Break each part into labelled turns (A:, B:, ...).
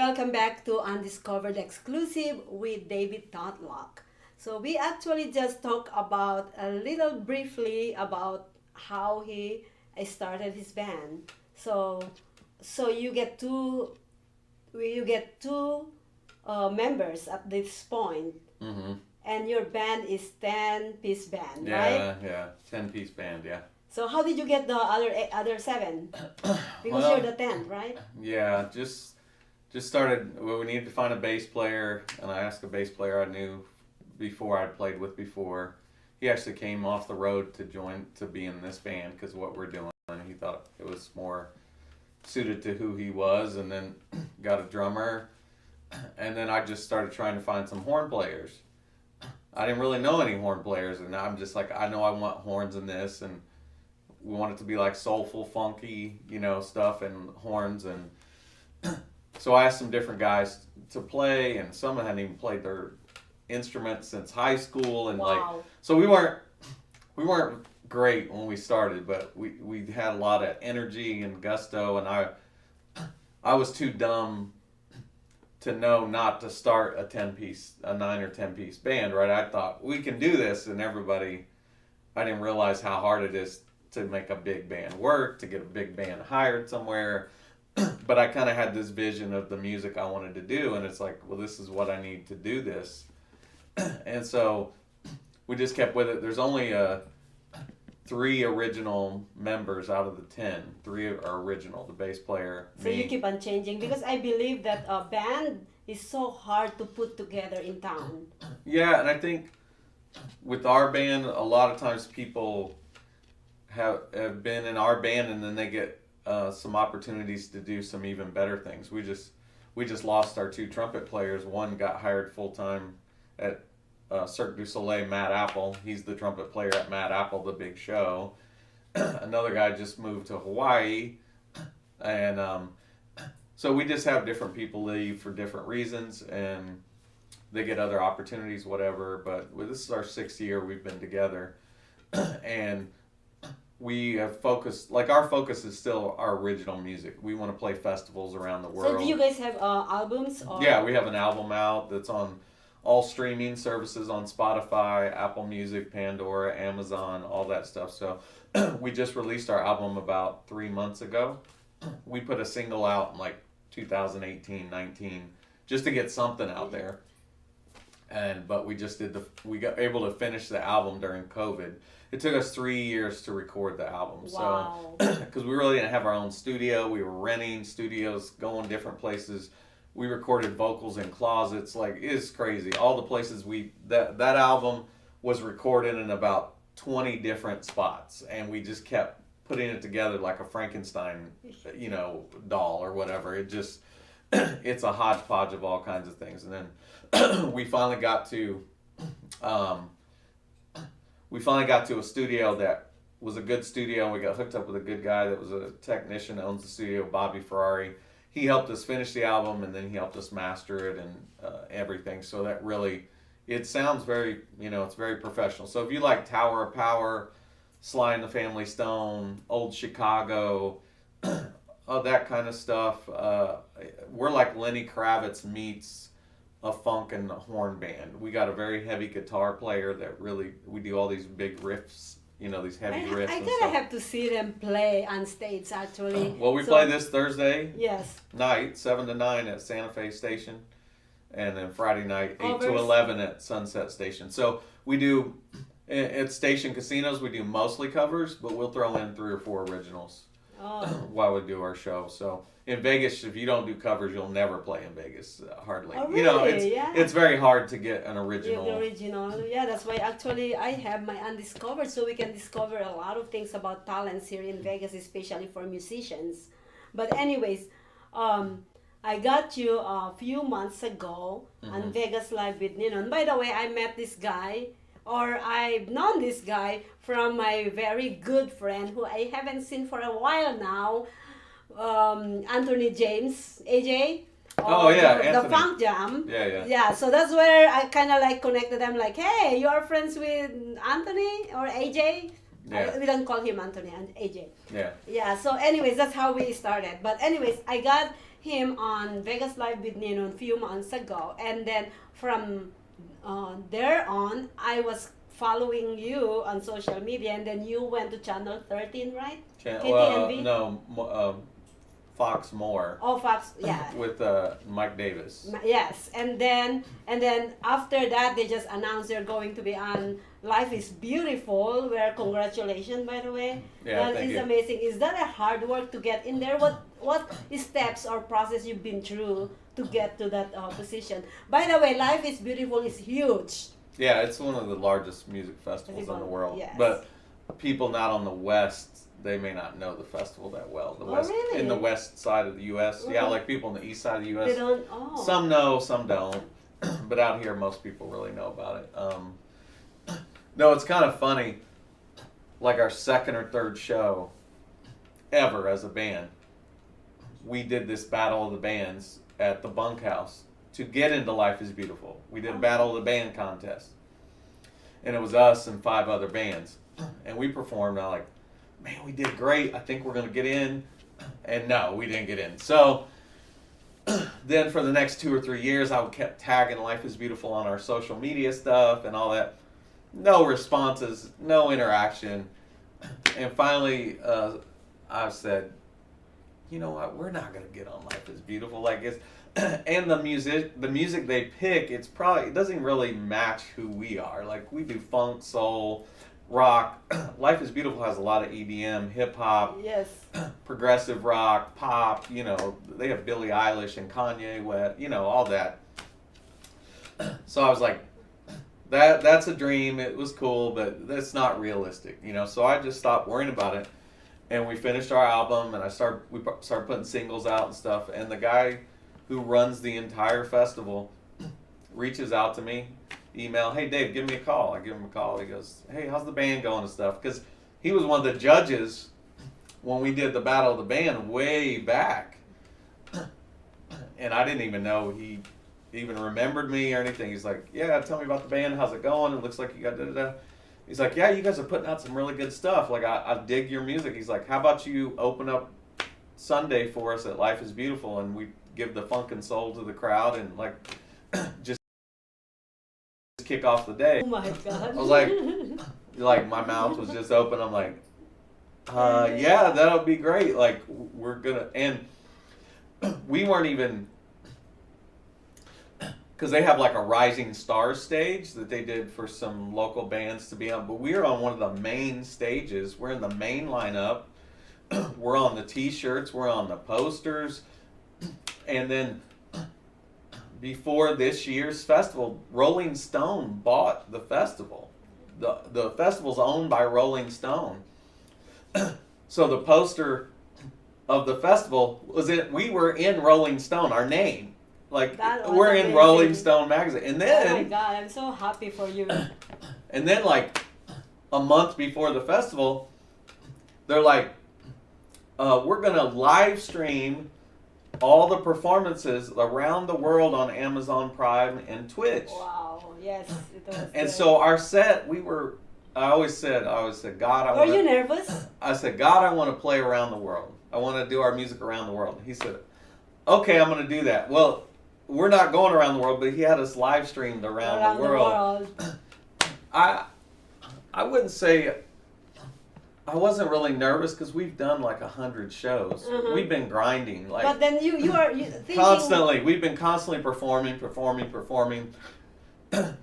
A: welcome back to Undiscovered Exclusive with David Tatlock. So we actually just talked about a little briefly about how he started his band. So you get two members at this point,
B: Mm-hmm.
A: and your band is 10-piece band, right?
B: Yeah. 10-piece band, yeah.
A: So how did you get the other seven? Because you're
B: Well,
A: the 10th, right?
B: yeah, just started. Well, we needed to find a bass player, and I asked a bass player I knew before I'd played with before. He actually came off the road to be in this band because what we're doing. He thought it was more suited to who he was, and then got a drummer, and then I just started trying to find some horn players. I didn't really know any horn players, and I'm just like, I know I want horns in this, and we want it to be like soulful, funky, stuff and horns. And so I asked some different guys to play, and some hadn't even played their instruments since high school, and
A: Wow.
B: so we weren't great when we started, but we had a lot of energy and gusto, and I was too dumb to know not to start a 9 or 10 piece band, right? I thought we can do this, and I didn't realize how hard it is to make a big band work, to get a big band hired somewhere. But I kind of had this vision of the music I wanted to do, and it's like, well, this is what I need to do this. And so we just kept with it. There's only 3 original members out of the 10. 3 are original, the bass player,
A: So
B: me.
A: you keep on changing because I believe that a band is so hard to put together in town.
B: Yeah, and I think with our band, a lot of times people have been in our band, and then they get some opportunities to do some even better things. We just lost our 2 trumpet players. One got hired full time at Cirque du Soleil, Matt Apple. He's the trumpet player at Matt Apple, the big show. Another guy just moved to Hawaii, and so we just have different people leave for different reasons, and they get other opportunities, whatever. But this is our 6th year we've been together, and we have focused, like our focus is still our original music. We want to play festivals around the
A: So
B: world.
A: do you guys have albums or?
B: Yeah, we have an album out that's on all streaming services on Spotify, Apple Music, Pandora, Amazon, all that stuff. So we just released our album about 3 months ago. We put a single out in like 2018, 19, just to get something out there. But we got able to finish the album during COVID. It took us 3 years to record the album.
A: Wow.
B: So, because we really didn't have our own studio, we were renting studios, going different places. We recorded vocals in closets. Like, it's crazy. All the places that album was recorded in about 20 different spots, and we just kept putting it together like a Frankenstein, doll or whatever. It's a hodgepodge of all kinds of things. And then we finally got to a studio that was a good studio. We got hooked up with a good guy that was a technician that owns the studio, Bobby Ferrari. He helped us finish the album, and then he helped us master it and everything. So that really, it sounds very, it's very professional. So if you like Tower of Power, Sly and the Family Stone, Old Chicago, that kind of stuff, we're like Lenny Kravitz meets a funk and horn band. We got a very heavy guitar player that we do all these big riffs, these heavy riffs
A: I
B: and
A: gotta
B: stuff.
A: have to see them play on stage actually.
B: Well, we
A: So-
B: play this Thursday
A: Yes.
B: night, 7 to 9 at Santa Fe Station, and then Friday night, 8 to
A: Covers.
B: 11 at Sunset Station. So we do, at station casinos, we do mostly covers, but we'll throw in 3 or 4 originals
A: Oh.
B: while we do our show. So in Vegas, if you don't do covers, you'll never play in Vegas, hardly.
A: Oh, really? Yeah.
B: It's very hard to get an
A: Yeah,
B: original.
A: the original. Yeah, that's why actually I have my Undiscovered, so we can discover a lot of things about talents here in Vegas, especially for musicians. But anyways, I got you a few months ago on Vegas Live with Nino. And by the way, I met this guy, or I've known this guy from my very good friend who I haven't seen for a while now, Anthony James, AJ.
B: Oh, yeah,
A: the
B: Anthony.
A: Funk Jam.
B: Yeah.
A: Yeah, so that's where I kind of like connected them, like, hey, you are friends with Anthony or AJ?
B: Yeah.
A: We don't call him Anthony and AJ.
B: Yeah.
A: Yeah, so anyways, that's how we started. But anyways, I got him on Vegas Live with Nino a few months ago, and then from there on, I was following you on social media, and then you went to Channel 13, right? KTNV?
B: No, Fox More
A: Oh, Fox, yeah.
B: with Mike Davis.
A: Yes, and then after that they just announced they're going to be on Life is Beautiful. Where congratulations, by the way.
B: Yeah,
A: That
B: thank
A: is
B: you.
A: amazing. Is that a hard work to get in there? What steps or process you've been through to get to that position? By the way, Life is Beautiful is huge.
B: Yeah, it's one of the largest music festivals in the world.
A: Yes.
B: But people not on the West, they may not know the festival that well. The
A: Oh,
B: West
A: really?
B: in the West side of the U.S. Yeah,
A: Mhm.
B: like people on the East side of the U.S.
A: They don't. Oh.
B: Some know, some don't. But out here, most people really know about it. No, it's kind of funny. Like our second or third show ever as a band, we did this Battle of the Bands at the Bunkhouse to get into Life is Beautiful. We did a Battle of the Band contest. And it was us and 5 other bands. And we performed. I'm like, man, we did great. I think we're going to get in. And no, we didn't get in. So then for the next 2 or 3 years, I kept tagging Life is Beautiful on our social media stuff and all that. No responses, no interaction. And finally, I said, you know what? We're not gonna get on Life is Beautiful. Like it's, and the music they pick, it doesn't really match who we are. Like we do funk, soul, rock. Life is Beautiful has a lot of EDM, hip hop,
A: Yes.
B: progressive rock, pop. You know, they have Billie Eilish and Kanye West. You know, all that. So I was like, that's a dream. It was cool, but that's not realistic. You know, so I just stopped worrying about it. And we finished our album, and we started putting singles out and stuff. And the guy who runs the entire festival reaches out to me, email, hey Dave, give me a call. I give him a call. He goes, hey, how's the band going and stuff? Because he was one of the judges when we did the Battle of the Band way back. And I didn't even know he even remembered me or anything. He's like, yeah, tell me about the band. How's it going? It looks like you got da-da-da. He's like, yeah, you guys are putting out some really good stuff. Like, I dig your music. He's like, how about you open up Sunday for us at Life is Beautiful, and we give the funk and soul to the crowd and, like, just kick off the day.
A: Oh my God.
B: I was like, my mouth was just open. I'm like, yeah, that'll be great. Like, we're gonna, and we weren't even, because they have like a Rising Stars stage that they did for some local bands to be on, but we were on one of the main stages. We're in the main lineup. We're on the t-shirts, we're on the posters. And then before this year's festival, Rolling Stone bought the festival. The festival's owned by Rolling Stone. So the poster of the festival we were in Rolling Stone, our name. Like, we're in
A: amazing.
B: Rolling Stone magazine. And then,
A: oh my God, I'm so happy for you.
B: and then like a month before the festival, they're like, we're going to live stream all the performances around the world on Amazon Prime and Twitch.
A: Wow, yes, it was.
B: And
A: good.
B: so our set, I always said, God,
A: Were you nervous?
B: I said, God, I want to play around the world. I want to do our music around the world. He said, okay, I'm going to do that. Well, we're not going around the world, but he had us live streamed around the world. I wouldn't say I wasn't really nervous because we've done like 100 shows.
A: Uh-huh.
B: We've been grinding like.
A: But then you are thinking
B: constantly. We've been constantly performing.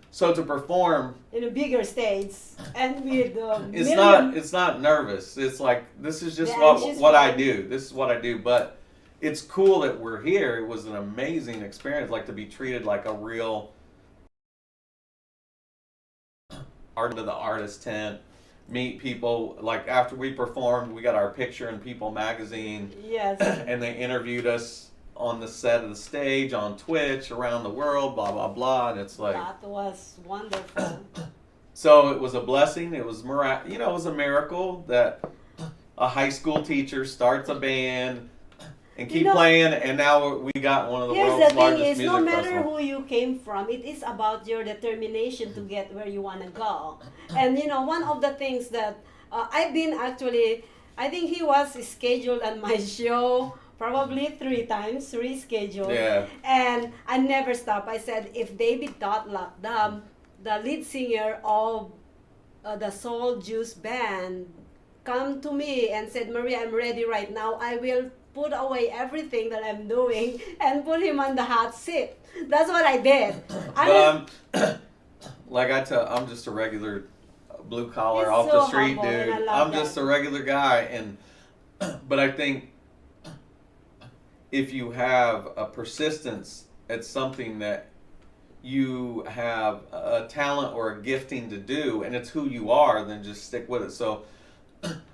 B: So to perform
A: in a bigger stage and with
B: it's not nervous. It's like this is just
A: The
B: what
A: anxious
B: I
A: part.
B: do. This is what I do. But it's cool that we're here. It was an amazing experience, like to be treated like a real art to the artist tent. Meet people. Like after we performed, we got our picture in People magazine.
A: Yes.
B: And they interviewed us on the set of the stage, on Twitch, around the world, blah blah blah. And it's like
A: That was wonderful.
B: so it was a blessing. It was it was a miracle that a high school teacher starts a band and keep playing, and now we got one of the
A: Here's
B: world's
A: the
B: largest
A: thing is,
B: music
A: no matter
B: festivals.
A: who you came from, it is about your determination to get where you want to go. And one of the things that I've been actually, I think he was scheduled on my show probably 3 times rescheduled.
B: Yeah.
A: And I never stop. I said, if David Tatlock, the lead singer of the Soul Juice band, come to me and said, Maria, I'm ready right now, I will put away everything that I'm doing and put him on the hot seat. That's what I did.
B: But like I tell, I'm just a regular blue collar
A: He's
B: off
A: so
B: the street
A: humble, and
B: dude.
A: I love
B: I'm just
A: that.
B: a regular guy, and but I think if you have a persistence at something that you have a talent or a gifting to do, and it's who you are, then just stick with it. So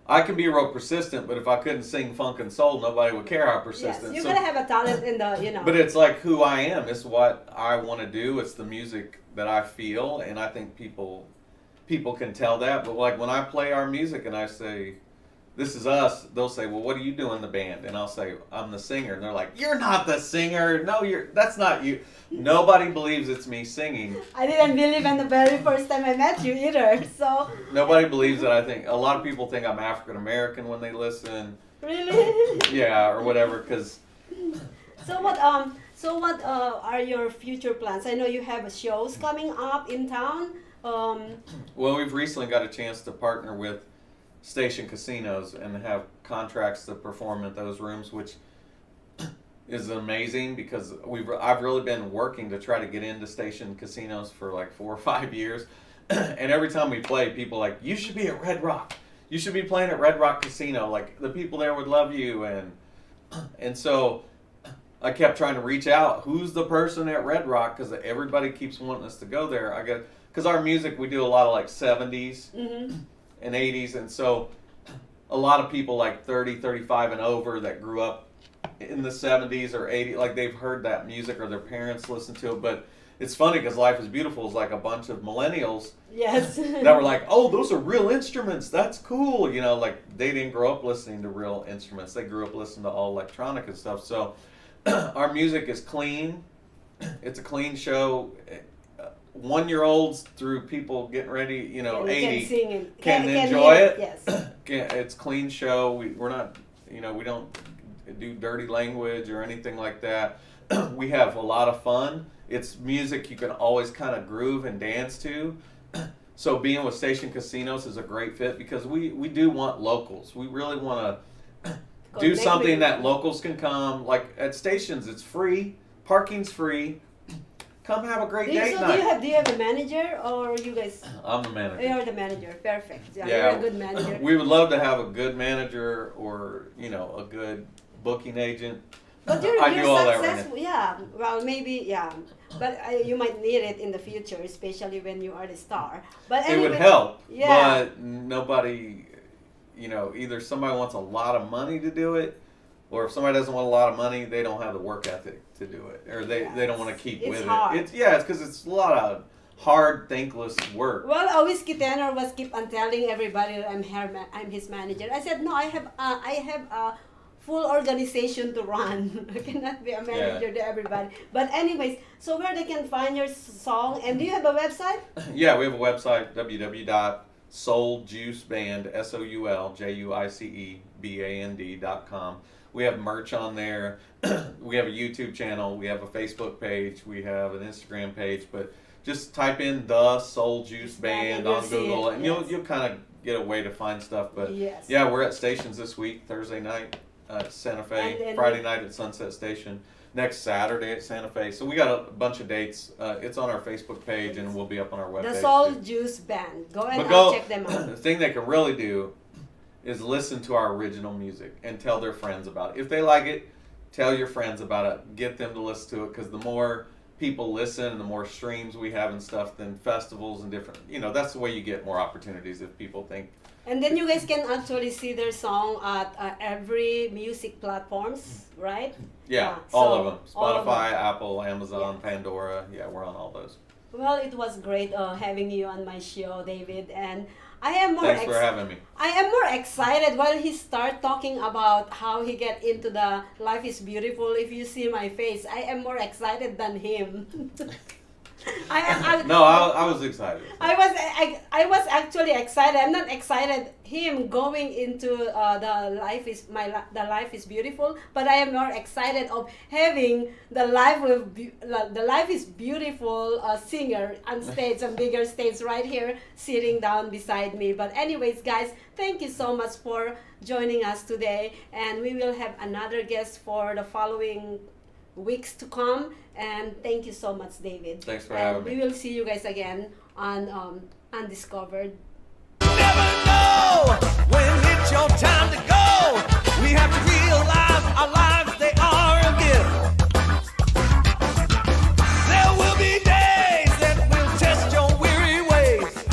B: I can be real persistent, but if I couldn't sing funk and soul, nobody would care how
A: Yes,
B: persistent.
A: you're
B: So,
A: gonna have a talent in the.
B: but it's like who I am. It's what I want to do. It's the music that I feel, and I think people can tell that. But like when I play our music and I say, "This is us," they'll say, "Well, what do you do in the band?" And I'll say, "I'm the singer." And they're like, "You're not the singer. No, that's not you." Nobody believes it's me singing.
A: I didn't believe in the very first time I met you either. So
B: Nobody believes that. I think a lot of people think I'm African American when they listen.
A: really.
B: Yeah, or whatever. Because
A: So what are your future plans? I know you have shows coming up in town.
B: well, we've recently got a chance to partner with station casinos and have contracts to perform at those rooms, which is amazing because I've really been working to try to get into station casinos for like 4 or 5 years, and every time we play, people are like, you should be at Red Rock, you should be playing at Red Rock Casino, like the people there would love you, and so I kept trying to reach out, who's the person at Red Rock, because everybody keeps wanting us to go there. I get because our music, we do a lot of like 70s
A: Mm-hmm.
B: and 80s, and so a lot of people like 30, 35 and over that grew up in the 70s or 80s, like they've heard that music or their parents listened to it. But it's funny because Life is Beautiful is like a bunch of millennials
A: Yes.
B: that were like, oh, those are real instruments, that's cool, you know, like they didn't grow up listening to real instruments, they grew up listening to all electronic and stuff. So our music is clean, it's a clean show. 1-year-olds through people getting ready, you know,
A: And you
B: 80
A: can sing it.
B: can
A: Can
B: enjoy
A: hear
B: it.
A: Yes.
B: It's clean show. We're not, you know, we don't do dirty language or anything like that. We have a lot of fun. It's music you can always kind of groove and dance to. So being with Station Casinos is a great fit because we do want locals. We really want to do
A: Connect
B: something
A: with-
B: that locals can come. Like at stations, it's free. Parking's free. Come have a great date
A: So
B: night.
A: do you have a manager or you guys?
B: I'm the manager.
A: You're the manager. Perfect. Yeah,
B: Yeah.
A: you're a good manager.
B: We would love to have a good manager or, you know, a good booking agent.
A: But you're
B: I do all that right
A: successful. Yeah. Well, maybe. Yeah. But you might need it in the future, especially when you are the star. But
B: It
A: anyway,
B: would help,
A: Yeah.
B: but nobody, you know, either somebody wants a lot of money to do it, or if somebody doesn't want a lot of money, they don't have the work ethic to do it, or they don't want to keep
A: It's
B: with
A: hard.
B: it. It's because it's a lot of hard, thankless work.
A: Well, a whiskey tenor was keep on telling everybody that I'm his manager. I said no, I have a full organization to run. I cannot be a manager to everybody. But anyways, so where they can find your song, and do you have a website?
B: Yeah, we have a website, www.souljuiceband, souljuiceband.com. We have merch on there. We have a YouTube channel. We have a Facebook page. We have an Instagram page. But just type in the Soul Juice Band
A: you'll
B: on
A: see
B: Google,
A: it,
B: and
A: yes.
B: you'll kind of get a way to find stuff. But
A: Yes.
B: yeah, we're at stations this week. Thursday night at Santa
A: And
B: Fe.
A: then
B: Friday night at Sunset Station. Next Saturday at Santa Fe. So we got a bunch of dates. It's on our Facebook page, and we'll be up on our webpage.
A: The Soul
B: too.
A: Juice Band. Go and
B: But go,
A: check them out.
B: the thing they can really do is listen to our original music and tell their friends about it. If they like it, tell your friends about it. Get them to listen to it, because the more people listen and the more streams we have and stuff, then festivals and different, you know, that's the way you get more opportunities if people think.
A: And then you guys can actually see their song at every music platforms, right?
B: Yeah,
A: so
B: all of them.
A: all of
B: Spotify,
A: them.
B: Apple, Amazon,
A: Yes.
B: Pandora. Yeah, we're on all those.
A: Well, it was great having you on my show, David, and I am more
B: Thanks for having me.
A: I am more excited while he start talking about how he get into the Life is Beautiful. If you see my face, I am more excited than him.
B: No, I was excited.
A: I was actually excited. I'm not excited him going into the life is beautiful, but I am more excited of having the life is beautiful singer on stage, on bigger stage right here, sitting down beside me. But anyways, guys, thank you so much for joining us today, and we will have another guest for the following weeks to come. And thank you so much, David.
B: Thanks for
A: and
B: having me.
A: We will see you guys again on Undiscovered.
C: Never know when it's your time to go. We have to realize our lives, they are a gift. There will be days that will test your weary ways.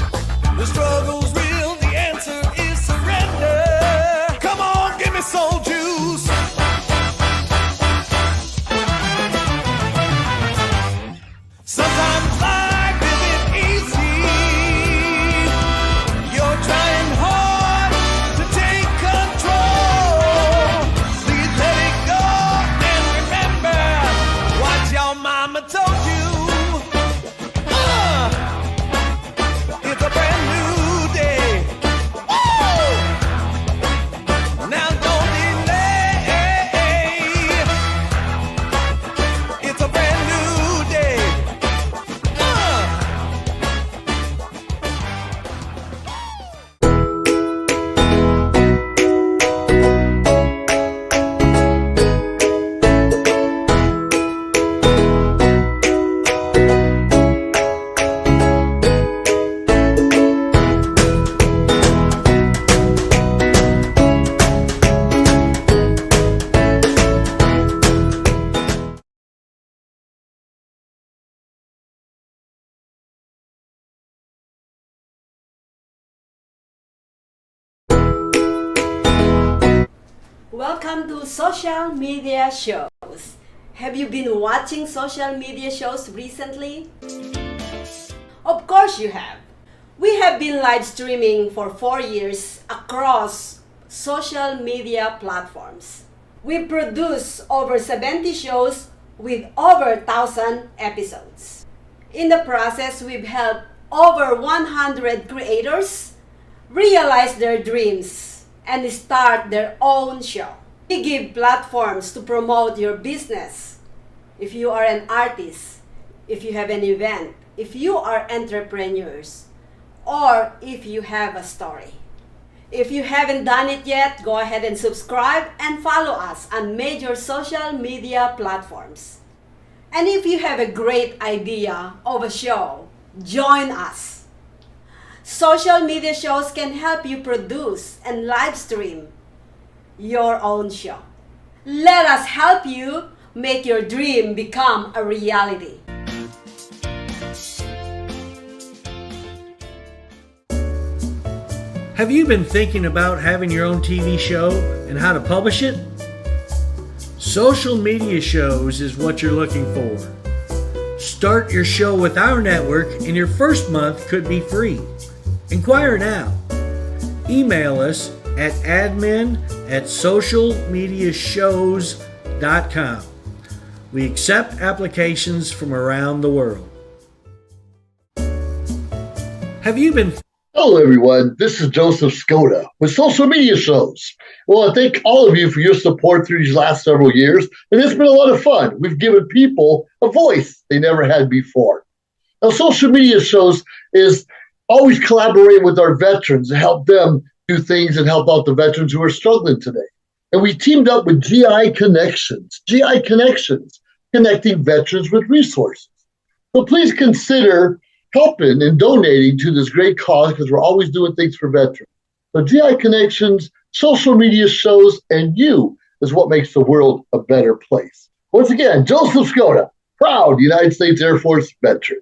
C: The struggle's real, the answer is surrender. Come on, give me soul juice. Sometimes life isn't easy. You're trying hard to take control. Please let it go and remember what your mama told you. It's a brand new day. Woo! Now don't delay. It's a brand new day.
A: Welcome to social media shows. Have you been watching social media shows recently? Of course you have. We have been live streaming for 4 years across social media platforms. We produce over 70 shows with over 1,000 episodes. In the process, we've helped over 100 creators realize their dreams and start their own show. We give platforms to promote your business. If you are an artist, if you have an event, if you are entrepreneurs, or if you have a story. If you haven't done it yet, go ahead and subscribe and follow us on major social media platforms. And if you have a great idea of a show, join us. Social media shows can help you produce and live stream your own show. Let us help you make your dream become a reality.
D: Have you been thinking about having your own TV show and how to publish it? Social media shows is what you're looking for. Start your show with our network and your first month could be free. Inquire now. Email us at admin@socialmediashows.com. We accept applications from around the world. Have you been...
E: Hello, everyone. This is Joseph Skoda with Social Media Shows. Well, I thank all of you for your support through these last several years, and it's been a lot of fun. We've given people a voice they never had before. Now, Social Media Shows is always collaborating with our veterans to help them do things and help out the veterans who are struggling today. And we teamed up with GI Connections, connecting veterans with resources. So please consider helping and donating to this great cause because we're always doing things for veterans. So GI Connections, Social Media Shows, and you is what makes the world a better place. Once again, Joseph Skoda, proud United States Air Force veteran.